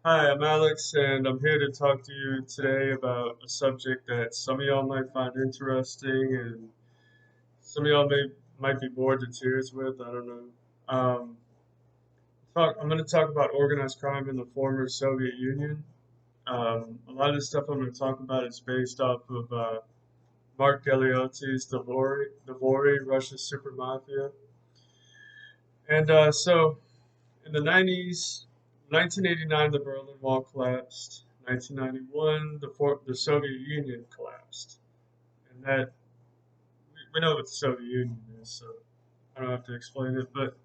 Hi, I'm Alex, and I'm here to talk to you today about a subject that some of y'all might find interesting, and some of y'all might be bored to tears with. I don't know. Um, I'm going to talk about organized crime in the former Soviet Union. A lot of the stuff I'm going to talk about is based off of Mark Galeotti's Dvory, Russia's Super Mafia. And in the 90s, 1989, the Berlin Wall collapsed. 1991, the Soviet Union collapsed. And we know what the Soviet Union is, so I don't have to explain it. But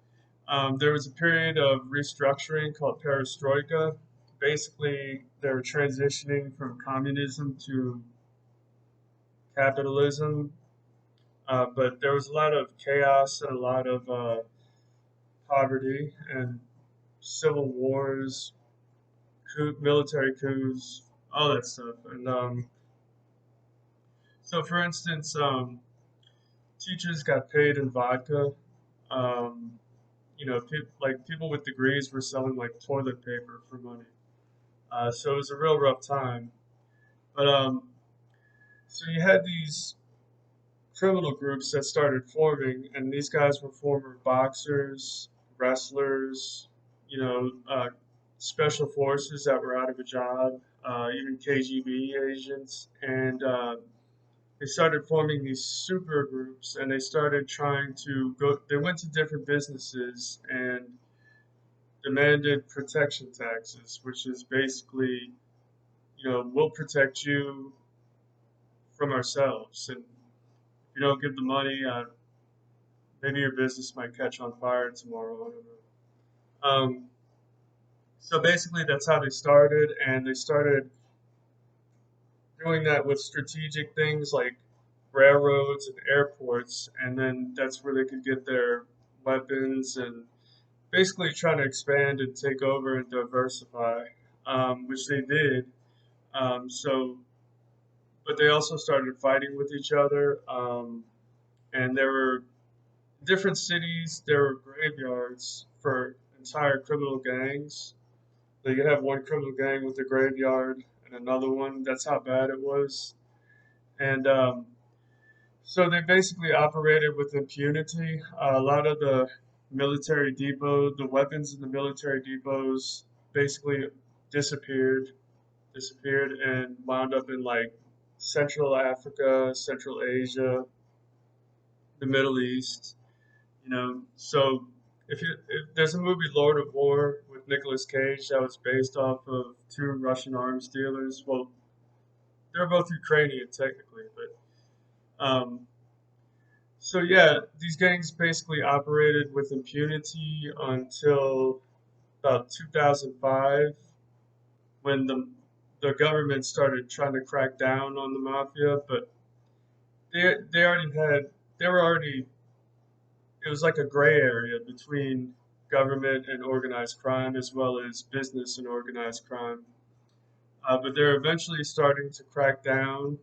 there was a period of restructuring called perestroika. Basically, they were transitioning from communism to capitalism, but there was a lot of chaos and a lot of poverty and civil wars, military coups, all that stuff. And so, for instance, teachers got paid in vodka. Um, like people with degrees were selling like toilet paper for money. So it was a real rough time. But so you had these criminal groups that started forming, and these guys were former boxers, wrestlers, you know, special forces that were out of a job, even KGB agents, and they started forming these super groups, and they started trying to go. They went to different businesses and demanded protection taxes, which is basically, we'll protect you from ourselves, and if you don't give the money, maybe your business might catch on fire tomorrow. I don't know. So basically, that's how they started, and they started doing that with strategic things like railroads and airports, and then that's where they could get their weapons and basically trying to expand and take over and diversify, which they did. But they also started fighting with each other, and there were different cities. There were graveyards for entire criminal gangs. So you could have one criminal gang with a graveyard and another one. That's how bad it was. And so they basically operated with impunity. A lot of the weapons in the military depots basically disappeared, disappeared and wound up in like Central Africa, Central Asia, the Middle East. So if there's a movie Lord of War with Nicolas Cage that was based off of two Russian arms dealers. Well, they're both Ukrainian technically, but so yeah, these gangs basically operated with impunity until about 2005, when the government started trying to crack down on the mafia. But they already had they were already it was like a gray area between government and organized crime, as well as business and organized crime. But they're eventually starting to crack down,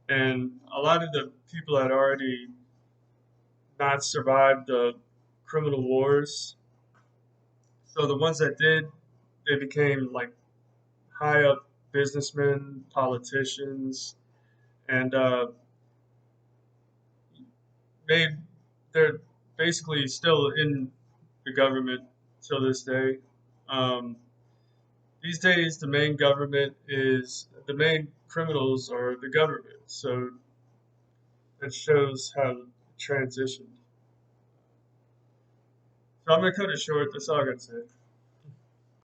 and a lot of the people had already not survived the criminal wars. So the ones that did, they became like high up businessmen, politicians, and made they're basically still in the government till this day. Um, these days, the main criminals are the government. So that shows how it transitioned. So I'm gonna cut it short. That's all I gotta say.